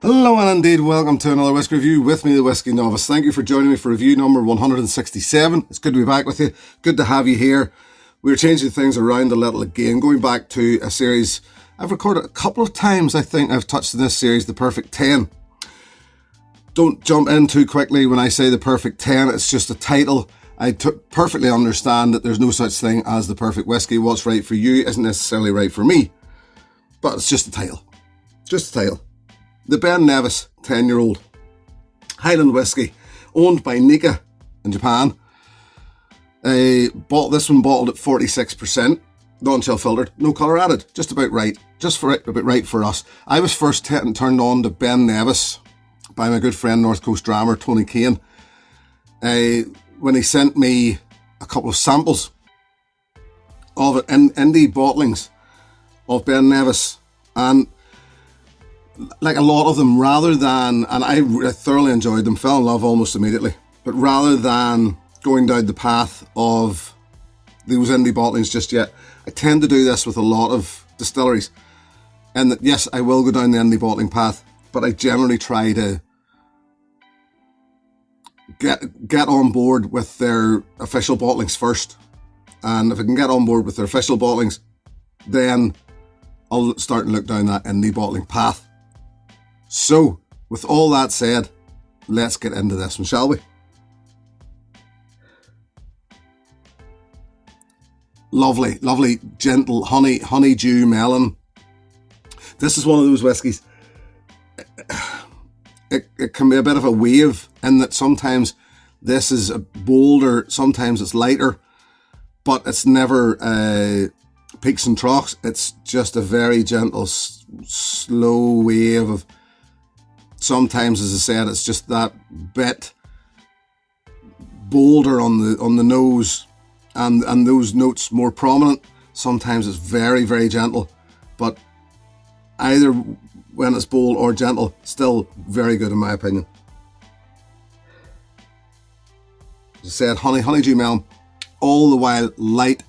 Hello and indeed welcome to another Whisk review with me, the Whiskey Novice. Thank you for joining me for review number 167. It's good to be back with you. Good to have you here. We're changing things around a little again, going back to a series I've recorded a couple of times. I think I've touched in this series, The Perfect 10. Don't jump in too quickly when I say The Perfect 10. It's just a title. I perfectly understand that there's no such thing as the perfect whiskey. What's right for you isn't necessarily right for me. But it's just a title. Just a title. The Ben Nevis 10-year-old Highland whiskey, owned by Nikka in Japan. Bought this one bottled at 46%, non-chill filtered, no colour added, just about right, about right for us. I was first turned on to Ben Nevis by my good friend North Coast drummer Tony Kane when he sent me a couple of samples of it, indie bottlings of Ben Nevis, and like a lot of them, rather than, and I thoroughly enjoyed them, fell in love almost immediately, but rather than going down the path of those indie bottlings just yet, I tend to do this with a lot of distilleries, and that yes, I will go down the indie bottling path, but I generally try to get on board with their official bottlings first, and if I can get on board with their official bottlings, then I'll start to look down that indie bottling path. So, with all that said, let's get into this one, shall we? Lovely, lovely, gentle honeydew melon. This is one of those whiskies. It can be a bit of a wave in that sometimes this is bolder, sometimes it's lighter, but it's never peaks and troughs. It's just a very gentle, slow wave of. Sometimes, as I said, it's just that bit bolder on the nose, and those notes more prominent. Sometimes it's very, very gentle, but either when it's bold or gentle, still very good in my opinion. As I said, honeydew melon, all the while light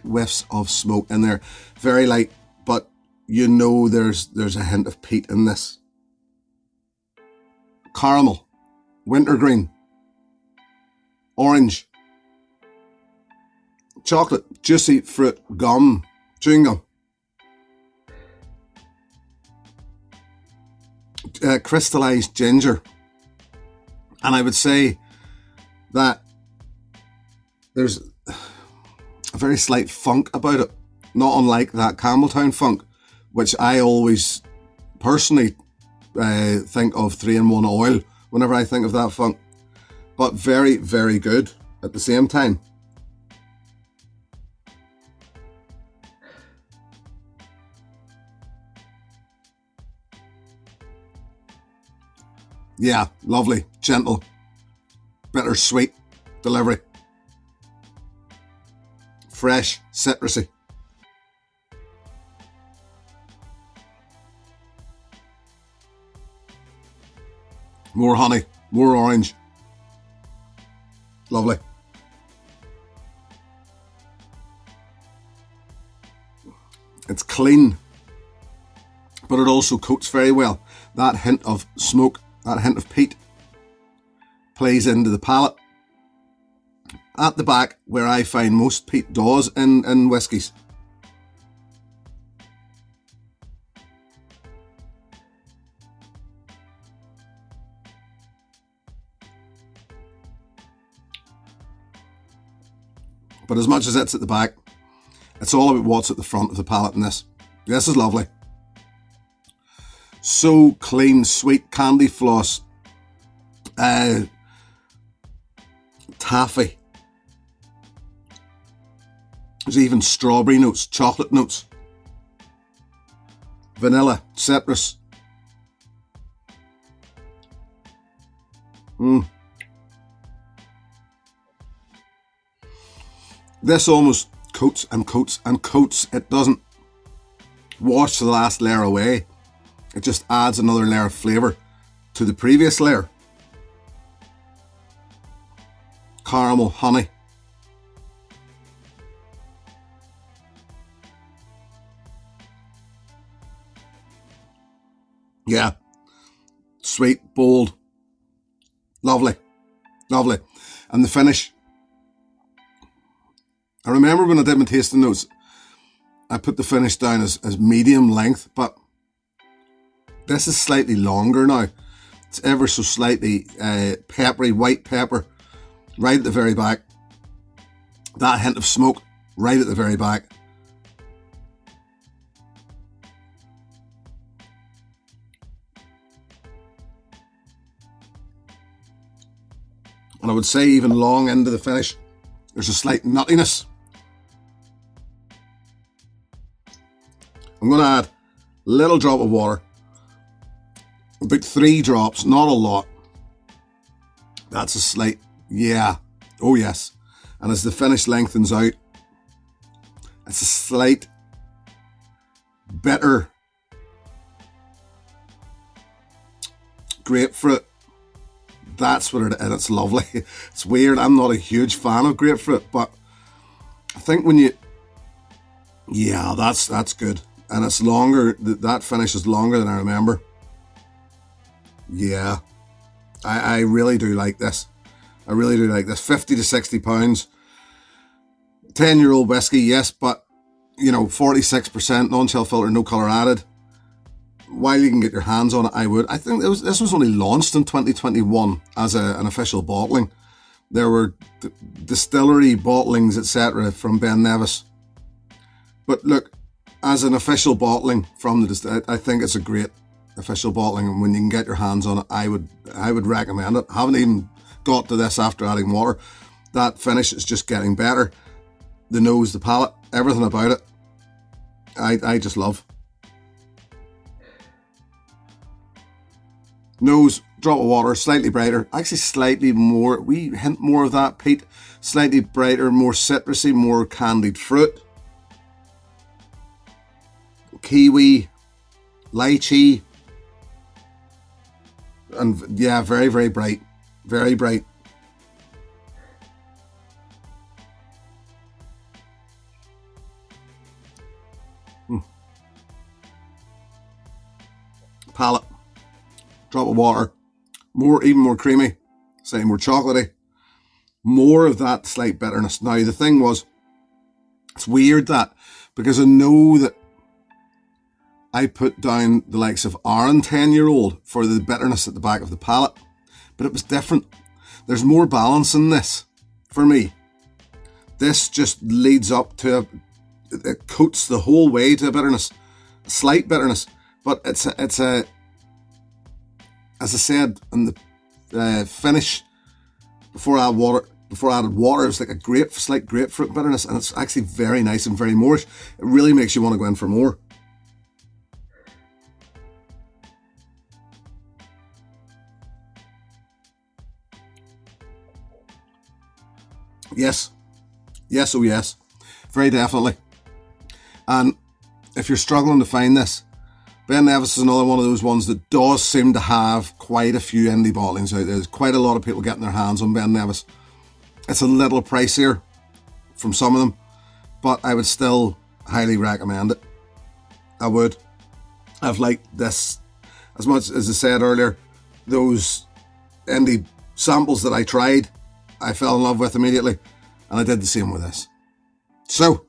whiffs of smoke in there, very light, but you know there's a hint of peat in this. Caramel, wintergreen, orange, chocolate, juicy fruit, gum, chewing gum, crystallized ginger, and I would say that there's a very slight funk about it, not unlike that Campbelltown funk, which I always personally think of 3-in-1 oil whenever I think of that funk, but very, very good at the same time. Yeah, lovely, gentle, bittersweet delivery, fresh, citrusy. More honey, more orange. Lovely. It's clean, but it also coats very well. That hint of smoke, that hint of peat plays into the palate. At the back, where I find most peat does in whiskies. But as much as it's at the back, it's all about what's at the front of the palate in this. This is lovely. So clean, sweet candy floss. Taffy. There's even strawberry notes, chocolate notes. Vanilla, citrus. This almost coats and coats and coats. It doesn't wash the last layer away. It just adds another layer of flavour to the previous layer. Caramel, honey. Yeah, sweet, bold, lovely, lovely. And the finish. I remember when I did my tasting notes, I put the finish down as medium length, but this is slightly longer now. It's ever so slightly peppery, white pepper, right at the very back. That hint of smoke, right at the very back. And I would say even long into the finish, there's a slight nuttiness. I'm going to add a little drop of water. About 3 drops, not a lot. That's a slight, yeah, oh yes. And as the finish lengthens out, it's a slight bitter grapefruit. That's what it is, and it's lovely. It's weird, I'm not a huge fan of grapefruit, but I think when you, yeah, that's good. And it's longer, that finish is longer than I remember. Yeah, I really do like this. I really do like this. 50 to 60 pounds. 10-year-old whiskey, yes, but, 46% non-chill filter, no colour added. While you can get your hands on it, I would. I think this was only launched in 2021 as an official bottling. There were distillery bottlings, etc. from Ben Nevis. But look, as an official bottling from the distillery, I think it's a great official bottling, and when you can get your hands on it, I would recommend it. Haven't even got to this after adding water. That finish is just getting better. The nose, the palate, everything about it, I just love. Nose, drop of water, slightly brighter. Actually, slightly more. We hint more of that peat. Slightly brighter, more citrusy, more candied fruit. Kiwi, lychee. And yeah, very, very bright. Very bright. Palate. Drop of water. Even more creamy. Slightly more chocolatey. More of that slight bitterness. Now, the thing was, it's weird that, because I know that I put down the likes of Aaron 10-year-old for the bitterness at the back of the palate, but it was different. There's more balance in this for me. This just leads up to it coats the whole way to a bitterness, a slight bitterness, but it's a as I said in the finish before I added water, it's like a slight grapefruit bitterness, and it's actually very nice and very moreish. It really makes you want to go in for more. Yes. Yes, oh yes. Very definitely. And if you're struggling to find this, Ben Nevis is another one of those ones that does seem to have quite a few indie bottlings out there. There's quite a lot of people getting their hands on Ben Nevis. It's a little pricier from some of them, but I would still highly recommend it. I would. I've liked this as much as I said earlier. Those indie samples that I tried, I fell in love with immediately, and I did the same with this. So,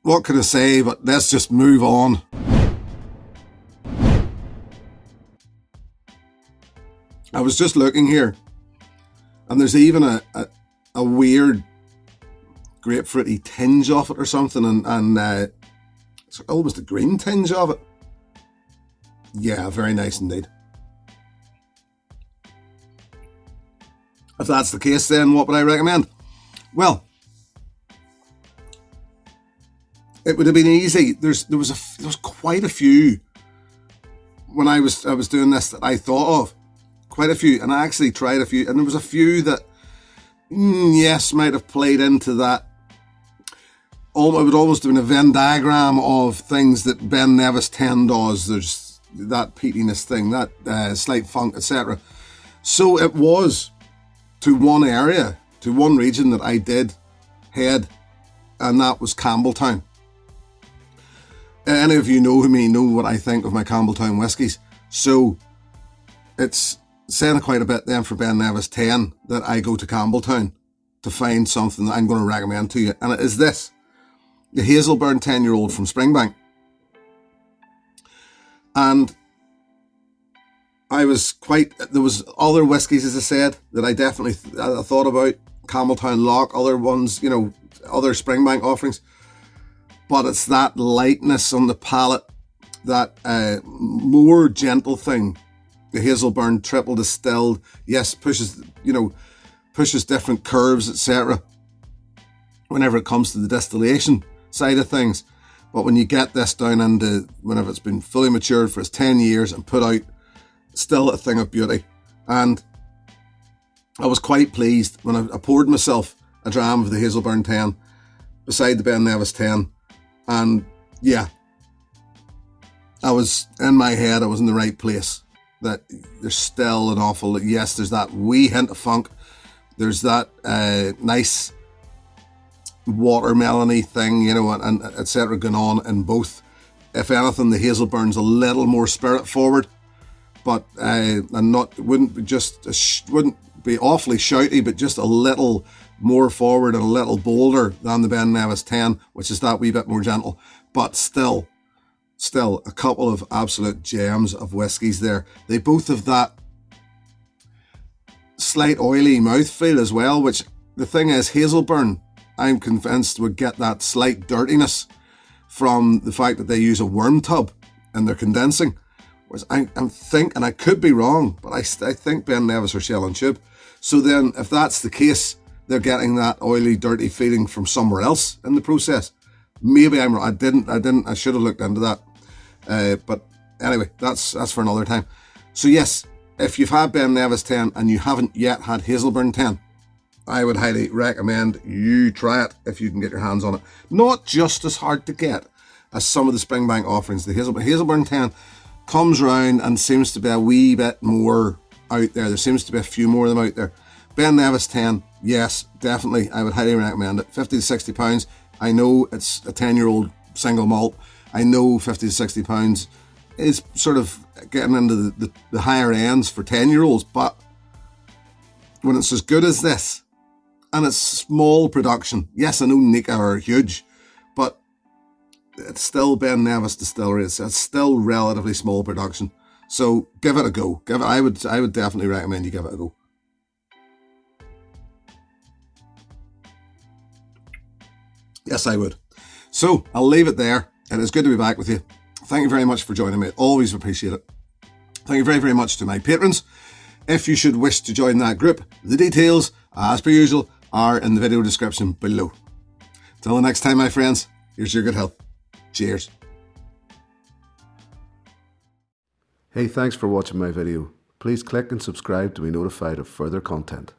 what can I say, but let's just move on. I was just looking here, and there's even a weird grapefruity tinge of it or something, and it's almost a green tinge of it. Yeah, very nice indeed. If that's the case, then what would I recommend? Well, it would have been easy. There was quite a few when I was doing this that I thought of. Quite a few, and I actually tried a few, and there was a few that, yes, might have played into that. It would almost have been a Venn diagram of things that Ben Nevis 10 does. There's that peatiness thing, that slight funk, etc. So it was to one area, to one region that I did head, and that was Campbelltown. Any of you know me know what I think of my Campbelltown whiskies. So it's saying quite a bit then for Ben Nevis 10 that I go to Campbelltown to find something that I'm going to recommend to you. And it is this. The Hazelburn 10-year-old from Springbank. And there was other whiskies, as I said, that I definitely I thought about. Campbelltown Lock, other ones, other Springbank offerings. But it's that lightness on the palate, that more gentle thing. The Hazelburn triple distilled, yes, pushes different curves, etc. whenever it comes to the distillation side of things. But when you get this down into, whenever it's been fully matured for its 10 years and put out, still a thing of beauty. And I was quite pleased when I poured myself a dram of the Hazelburn 10 beside the Ben Nevis 10. And yeah, I was in my head, I was in the right place. That there's still an awful, yes, there's that wee hint of funk. There's that nice watermelony thing, and etc. going on in both. If anything, the Hazelburn's a little more spirit forward, but wouldn't be awfully shouty, but just a little more forward and a little bolder than the Ben Nevis 10, which is that wee bit more gentle. But still a couple of absolute gems of whiskies there. They both have that slight oily mouthfeel as well, which the thing is, Hazelburn, I'm convinced, would get that slight dirtiness from the fact that they use a worm tub in their condensing. Whereas I'm think, and I could be wrong, but I think Ben Nevis are shell and tube. So then, if that's the case, they're getting that oily, dirty feeling from somewhere else in the process. Maybe I'm wrong. I should have looked into that. But anyway, that's for another time. So yes, if you've had Ben Nevis 10 and you haven't yet had Hazelburn 10, I would highly recommend you try it if you can get your hands on it. Not just as hard to get as some of the Springbank offerings. The Hazelburn 10 comes round and seems to be a wee bit more out there. There seems to be a few more of them out there. Ben Nevis 10, yes, definitely, I would highly recommend it. 50 to 60 pounds. I know it's a 10-year-old single malt. I know 50 to 60 pounds is sort of getting into the higher ends for 10-year-olds, but when it's as good as this, and it's small production, yes, I know Nika are huge, but it's still Ben Nevis Distillery. It's still relatively small production, so give it a go. I would definitely recommend you give it a go. Yes, I would. So I'll leave it there. It is good to be back with you. Thank you very much for joining me. Always appreciate it. Thank you very, very much to my patrons. If you should wish to join that group, the details, as per usual, are in the video description below. Till the next time, my friends, here's your good health. Cheers. Hey, thanks for watching my video. Please click and subscribe to be notified of further content.